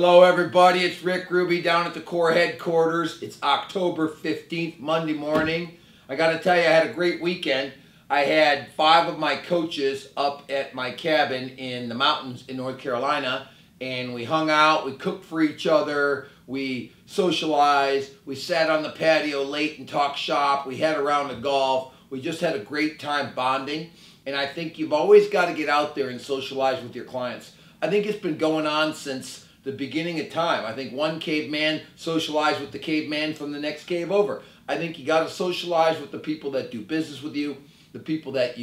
Hello everybody, it's Rick Ruby down at the Core headquarters. It's October 15th, Monday morning. I got to tell you, I had a great weekend. I had 5 of my coaches up at my cabin in the mountains in North Carolina, and we hung out, we cooked for each other, we socialized, we sat on the patio late and talked shop, we had a round of golf. We just had a great time bonding, and I think you've always got to get out there and socialize with your clients. I think it's been going on since the beginning of time. I think one caveman socialized with the caveman from the next cave over. I think you got to socialize with the people that do business with you, the people that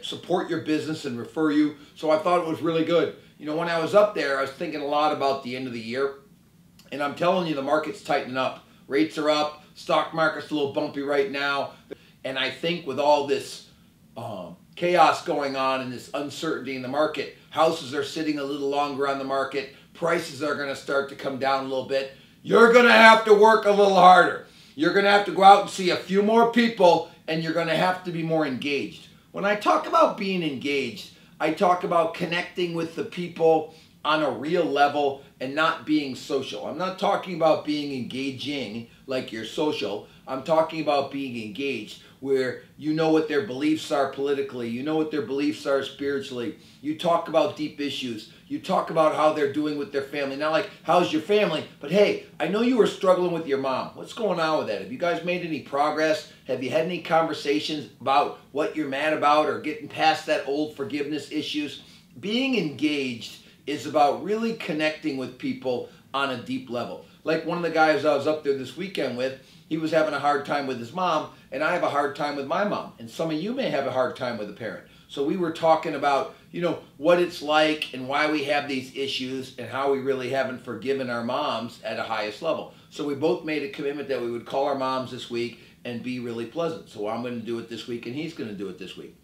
support your business and refer you. So I thought it was really good. You know, when I was up there, I was thinking a lot about the end of the year, and I'm telling you, the market's tightening up. Rates are up. Stock market's a little bumpy right now, and I think with all this chaos going on and this uncertainty in the market, houses are sitting a little longer on the market, prices are going to start to come down a little bit. You're going to have to work a little harder. You're going to have to go out and see a few more people, and you're going to have to be more engaged. When I talk about being engaged, I talk about connecting with the people on a real level and not being social. I'm not talking about being engaging like you're social. I'm talking about being engaged, where you know what their beliefs are politically, you know what their beliefs are spiritually. You talk about deep issues. You talk about how they're doing with their family. Not like, how's your family? But hey, I know you were struggling with your mom. What's going on with that? Have you guys made any progress? Have you had any conversations about what you're mad about or getting past that old forgiveness issues? Being engaged is about really connecting with people on a deep level. Like one of the guys I was up there this weekend with, he was having a hard time with his mom, and I have a hard time with my mom. And some of you may have a hard time with a parent. So we were talking about, you know, what it's like and why we have these issues and how we really haven't forgiven our moms at a highest level. So we both made a commitment that we would call our moms this week and be really pleasant. So I'm going to do it this week and he's going to do it this week.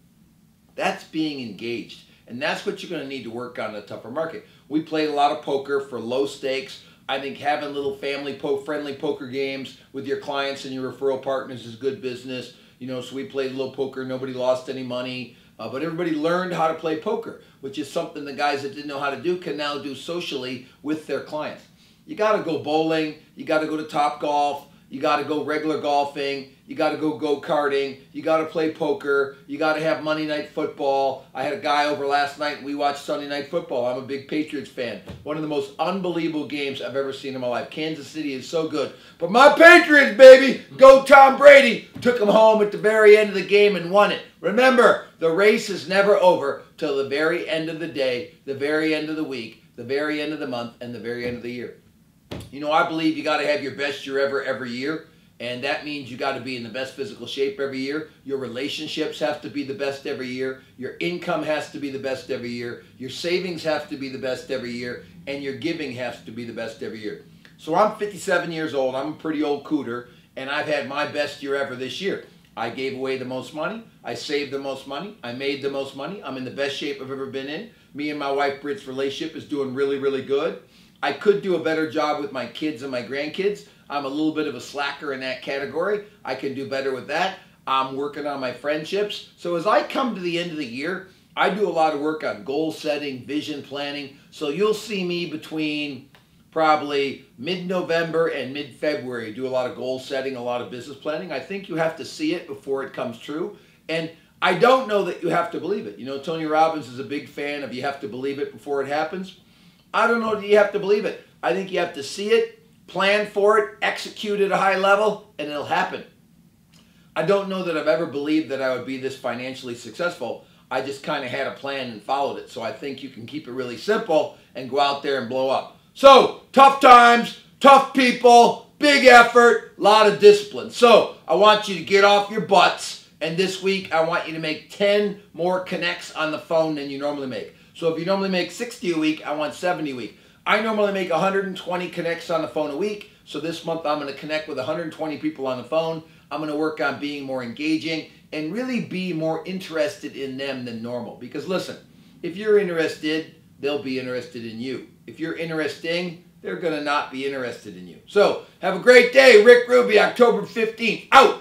That's being engaged. And that's what you're going to need to work on in a tougher market. We played a lot of poker for low stakes. I think having little family-friendly poker games with your clients and your referral partners is good business. You know, so we played a little poker. Nobody lost any money. But everybody learned how to play poker, which is something the guys that didn't know how to do can now do socially with their clients. You got to go bowling. You got to go to Topgolf. You got to go regular golfing. You got to go go-karting. You got to play poker. You got to have Monday Night Football. I had a guy over last night and we watched Sunday Night Football. I'm a big Patriots fan. One of the most unbelievable games I've ever seen in my life. Kansas City is so good. But my Patriots, baby, go Tom Brady, took them home at the very end of the game and won it. Remember, the race is never over till the very end of the day, the very end of the week, the very end of the month, and the very end of the year. You know, I believe you got to have your best year ever every year, and that means you got to be in the best physical shape every year. Your relationships have to be the best every year. Your income has to be the best every year. Your savings have to be the best every year, and your giving has to be the best every year. So I'm 57 years old. I'm a pretty old cooter, and I've had my best year ever this year. I gave away the most money. I saved the most money. I made the most money. I'm in the best shape I've ever been in. Me and my wife Britt's relationship is doing really, really good. I could do a better job with my kids and my grandkids. I'm a little bit of a slacker in that category. I can do better with that. I'm working on my friendships. So as I come to the end of the year, I do a lot of work on goal setting, vision planning. So you'll see me between probably mid-November and mid-February do a lot of goal setting, a lot of business planning. I think you have to see it before it comes true. And I don't know that you have to believe it. You know, Tony Robbins is a big fan of you have to believe it before it happens. I don't know that you have to believe it. I think you have to see it, plan for it, execute at a high level, and it'll happen. I don't know that I've ever believed that I would be this financially successful. I just kind of had a plan and followed it. So I think you can keep it really simple and go out there and blow up. So, tough times, tough people, big effort, a lot of discipline. So, I want you to get off your butts, and this week I want you to make 10 more connects on the phone than you normally make. So if you normally make 60 a week, I want 70 a week. I normally make 120 connects on the phone a week. So this month I'm going to connect with 120 people on the phone. I'm going to work on being more engaging and really be more interested in them than normal. Because listen, if you're interested, they'll be interested in you. If you're interesting, they're going to not be interested in you. So have a great day. Rick Ruby, October 15th, out.